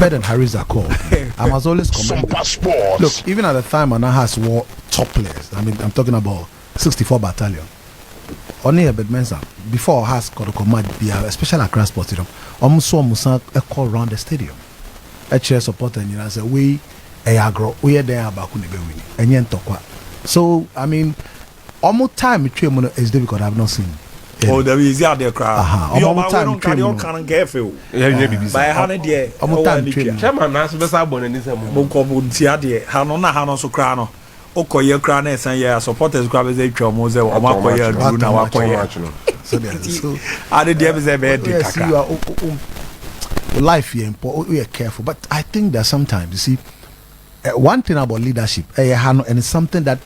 Ben and Harris are called. I must always commend them. Look, even at the time Anahas wore top players. I mean, I'm talking about 64 Battalion. Only a bit mensa before has got a command, especially across Stadium. Almost saw Musa a call around the stadium. A chair supporter, and you know, say we are there about winning and yen tokwa. So I mean, almost time is difficult. I've not seen. Oh, there is the crowd. You don't can't get feel. By a hundred year, Chairman, that's the Sabon and this Hanona Hanos Crano. Okoye Crane and ya supporters grab as a chomoze or Makoya Druna Wakoya. So I did a bad life here, we are careful. But I think that sometimes, you see, one thing about leadership, and it's something that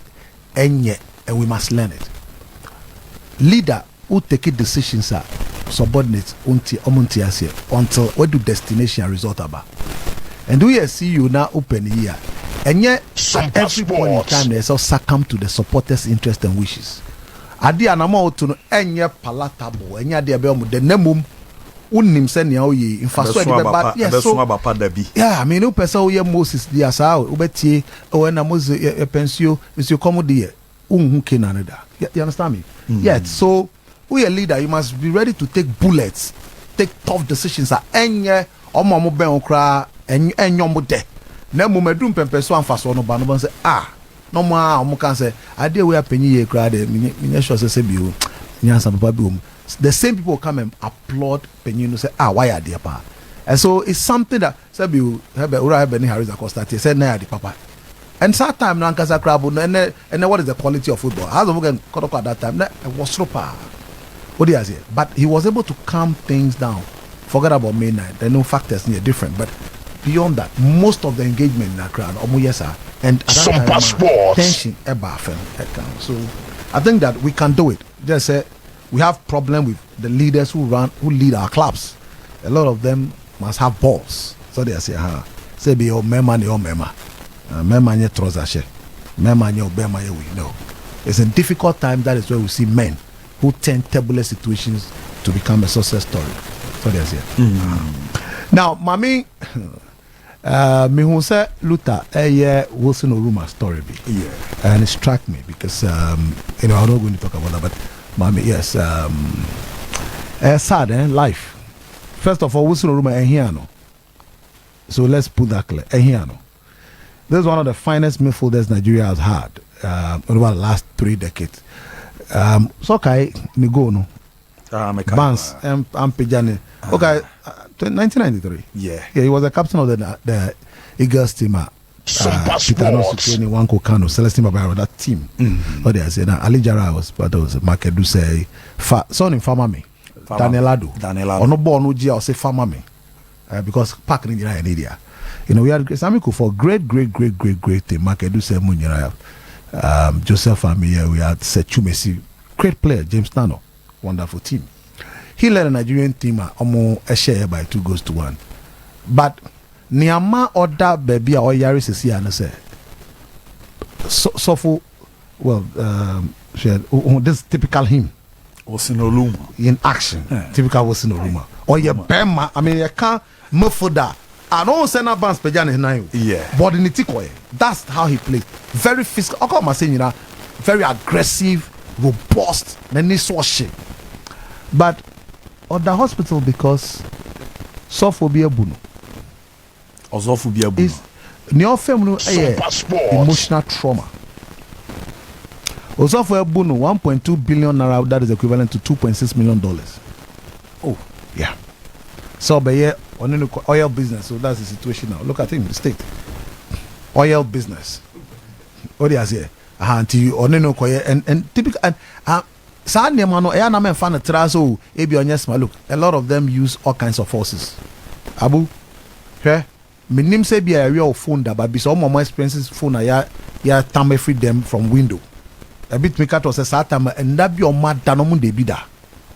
and we must learn it. Leader who take decisions are subordinates until what do destination and result about. And we see you now open here. And yet, every point in time, they also succumb to the supporters' interest and wishes. Adi anamo to no enye palatable. Enye adi abel the nemum unim send ya oye. In fact, so yeah, I mean, no person oye Moses di asa ubeti owena Moses pensio is your commodity. Who can another? You understand me? Yet, so we a leader, you must be ready to take bullets, take tough decisions. Enye omo ben okra enyomo de. Na mo medum pempe so amfa so no ba no say no ma o can say ade we apenyi ye kra de me sure say bi o nyansa papa bi o the same people come and applaud penyi no say why are there pa. And so it's something that say bi o have ni Harris Acosta say na ya de papa. And that time na nkasa kra bo and what is the quality of football? How we can cut at that time na was super. What do you say? But he was able to calm things down. Forget about May 9. There are no factors near different, but beyond that, most of the engagement in the crowd, and at that time, tension, so I think that we can do it. Just say we have problem with the leaders who lead our clubs. A lot of them must have balls. So they say, say be your mema, mema trouser, mema obema we know. It's a difficult time. That is where we see men who turn turbulent situations to become a success story. So they say. Now, Mami. Me who say Luther Wilson Oruma story be. Yeah. And it struck me because I'm not going to talk about that, but mommy, yes, sad life. First of all, Wilson Oruma Ehiano. So let's put that clear. Ehiano. This is one of the finest midfielders Nigeria has had over the last 3 decades. Okay, me go no. Vance and Pejani. Okay. 1993. Yeah, he was the captain of the Eagles team. Peter Kano, Celestine Babaro, that team. What they say now, Ali Jara was, but there was Makedu say, son in Famame, Danielado. Or no born Uji or say Famame, because Park in India. You know, we had Samiku for great team. Makedu say Munyara, Joseph Amia, we had Sechumesi, great player, James Nano, wonderful team. He led a Nigerian team almost a share by 2-1. But Niama order baby or Yaris is here and say so for well this typical him was in Oruma in action. Typical was in Oruma. Or your Bema, I mean you can't move for that. I don't send a bands Pejani now. Yeah. But in the that's how he played. Very physical. I call saying, you know, very aggressive, robust, then this was shit. But or the hospital because sophobia bunu or sophobia bunu is emotional trauma. Osophobia bunu 1.2 billion naira, that is equivalent to $2.6 million. Oh yeah. So by oil business, so that's the situation now. Look at him, the state oil business. What do you say? Until you and typical and look, a lot of them use all kinds of forces. Abu, my name say be a real phone that, but some of my expenses phone ya time free them from window. A bit make out was a certain and that be your mad danomun de bida.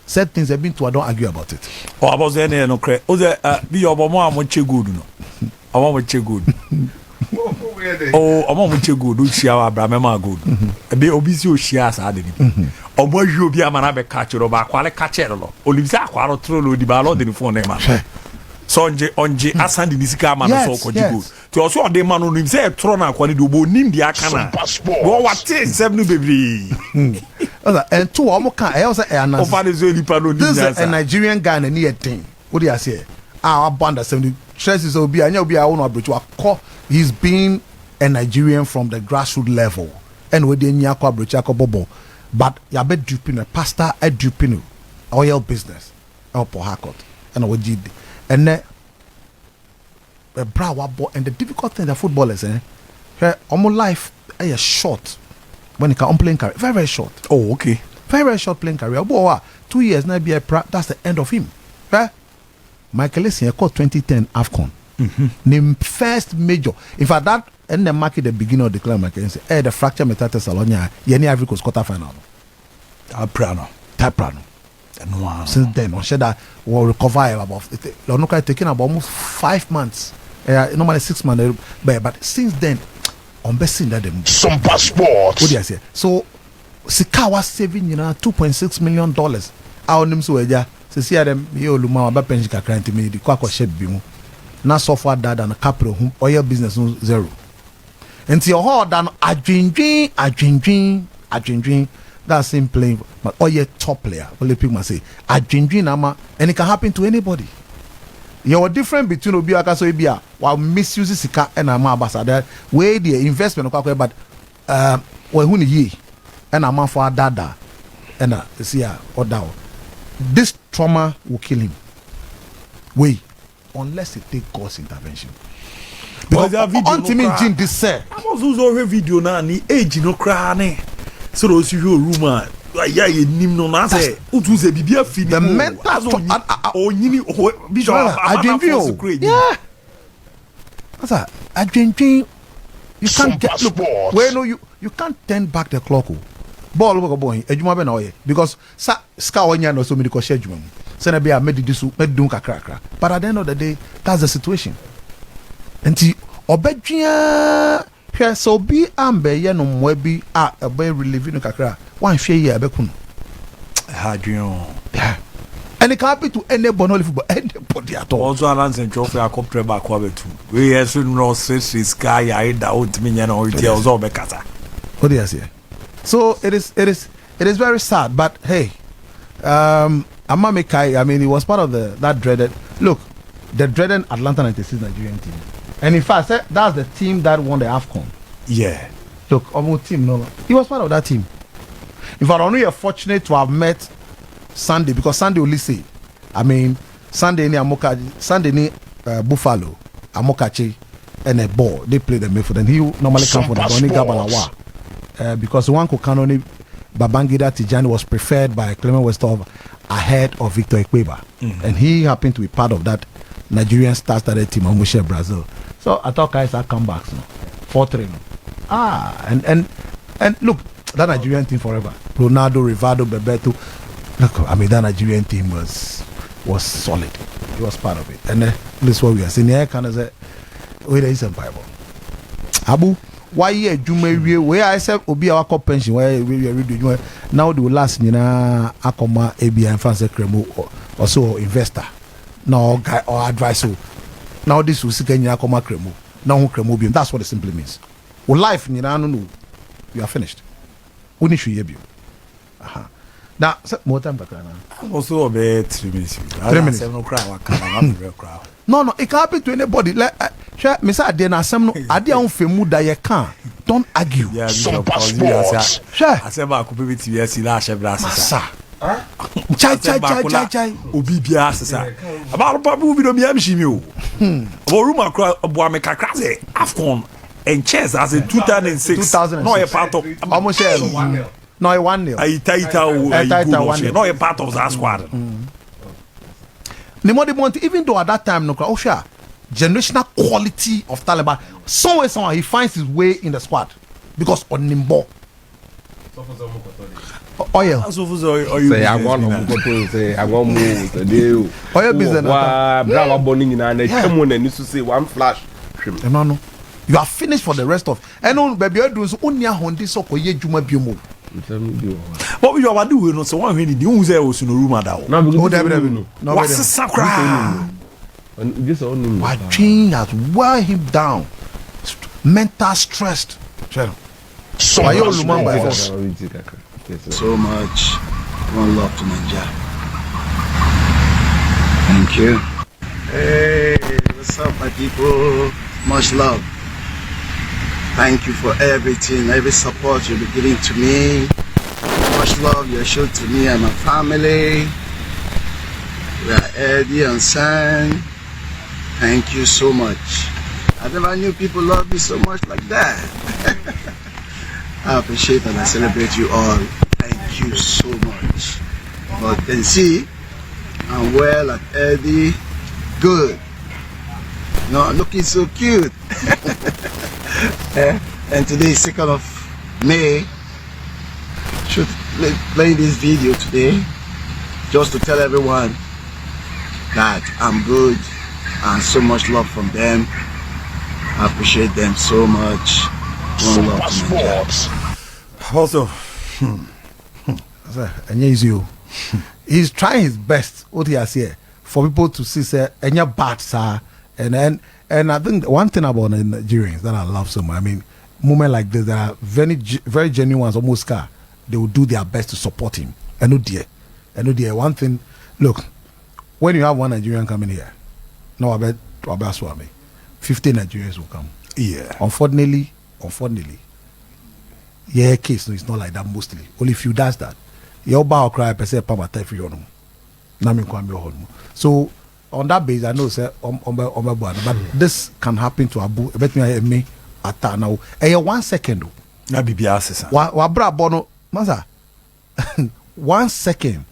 Said things have been to I don't argue about it. Oh, I was there no credit. Oh, be your mama much good no. I want much good. Oh, I'm much good. Do she our Brahma good? A bit obesio she has added. Or boy, you be a man, I be catcher or by quality catcher. Olivia, quite a troll, the ballot in the phone name. so onje asandi ni sika ma no so kwaji gold ti o so de ma no nim say tro na kwani do bo nim dia kana go wate 7 bebre and two omo kan e say announce over the zone lipa no nim this is a Nigerian guy na near thing what do you say our band 70 stress is obi anya obi a won abroach wa he's been a Nigerian from the grassroots level and we dey nya kwa abroach akobobo but ya be duping a pastor a duping oil business up Harcourt and we did and then and the difficult thing that footballers almost life is short when you can playing career very short. Oh, okay. Very short playing career. 2 years now be that's the end of him. Michael Essien called 2010 AFCON. The first major. In fact, that and the market the beginning of the club Michael Essien the fracture metatarsus salonia Yeni Ivory Coast quarter final. Taprano. Since then, on that will recover about Lonuka taking about almost 5 months. Normally 6 months, but since then, on best that them SOMPA Sports. What do you say? So, Sika was saving $2.6 million. Our names were there. See them here, Oruma, about pension kakranti me the kwako shed bimu. Now so far that and capital oil business zero. And see how done a dream. That's him playing, but oil top player. Only people must say a dream ama, and it can happen to anybody. You're different between Obi Akaso Ibia while misusing Sika and Ama ambassador where the investment of but when who ye and Ama for dada and see or down. This trauma will kill him. Wait, unless it take God's intervention. Because ultimately, Jim this say. I was also video now. Ni age no cry. So those you Oruma. Yeah, you nim no na say. Utuze bibia fini. The mental. Oh, yini. Bishop. I drink you. Yeah. That's I drink you. You can't get look. Well, no, you can't turn back the clock. Ball over boy. Ejuma be na oye because ska onya no so me ko share juma. Say na be a made this made dun kakra. But at the end of the day, that's the situation. Enti obedua hwe so bi ambe ye no mwa bi a be relieve no kakra. Wan hwe ye abekun. Hadrian. Yeah. And it can happen to anybody, only football, anybody at all. Also, Alan and Joffrey are coming back over too. We are soon no this guy. I doubt me. You know, it was all because. What do you say? So it is very sad. But hey, Amame Kai. I mean, he was part of that dreaded Atlanta 96 Nigerian team. And in fact, that's the team that won the AFCON. Yeah. Look, almost team. No, he was part of that team. In fact, only you're fortunate to have met Sunday because Sunday only say, I mean, Sunday ni Buffalo, Amokachi, and a ball. They play the midfield, and he normally come from the Donny Gabalawa because one Kokanoni Babangida Tijani was preferred by Clement Westhoff ahead of Victor Ekweba, and he happened to be part of that Nigerian star-studded team of Mushe Brazil. So I thought guys are comebacks, 4-3. And look, that Nigerian team forever. Ronaldo, Rivaldo, Bebeto. Look, I mean, that Nigerian team was solid. He was part of it. And this is what we are saying. Here can I say, where is some Bible? Abu, why you do where I said Obi our pension where we are reading now the last Akoma ABI and France Cremo or so investor. Now guy or advisor. Now this will see Akoma Cremo. Now who Cremo be. That's what it simply means. Well, life you are finished. We need to hear you. Now, more time back now. Also, about 3 minutes. 3 minutes. No, it can happen to anybody. Like, Mr. Adena, some idea on Femu that you can't. Don't argue. Yeah, SOMPA Sports. I said, I could be TV. See, last Massa. Chai. Obi biasa. About Babu, we don't be Amshimio. Oruma, Boameka Krase, AFCON, and chess as in 2006. No, a part of almost 1-0. No, 1-0. Taita, no, a part of that squad. Even though at that time, no, generational quality of Taliban, somewhere he finds his way in the squad because on Nimbo. Oil. Say I want to say I want move the deal. Oil business. Bravo burning in and come on and used to say one flash. No. You are finished for the rest of. And on baby, you do so only a Hondi so for ye Juma Biomo. What you are doing? So one when the news there was in Oruma. No, what's the sacra? This only. Watching has wear him down, mental stressed. Why you Oruma by force? So much. One love to Nigeria. Thank you. Hey, what's up, my people? Much love. Thank you for everything, every support you'll be giving to me. Much love you showed to me and my family. We are Eddie and San. Thank you so much. I never knew people love me so much like that. I appreciate and I celebrate you all. Thank you so much. But you can see, I'm well at Eddie. Good. No, looking so cute. And today is 2nd of May. Should play this video today just to tell everyone that I'm good and so much love from them. I appreciate them so much. One love to Nigeria. Also, He's trying his best. What he has here for people to see, say, and your bad, sir. And I think one thing about the Nigerians that I love so much. I mean, moment like this, there are very genuine ones. Almost car, they will do their best to support him. And no dear. One thing, look, when you have one Nigerian coming here, no, I bet Swami, 50 Nigerians will come. yeah. Unfortunately, yeah, case no, it's not like that mostly. Only few does that. Your bow cry per se pama free on. So on that basis, I know say but this can happen to Abu. Bet me at now. 1 second. Na bibi asesa. Wa bra bono masa. 1 second.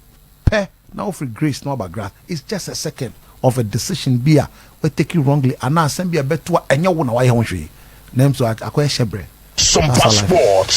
Pe now free grace no about grass. It's just a second of a decision beer we take it wrongly and now send be a bet to enya wona wa ye ho hwe. Name so akwa shebre. SOMPA Sports.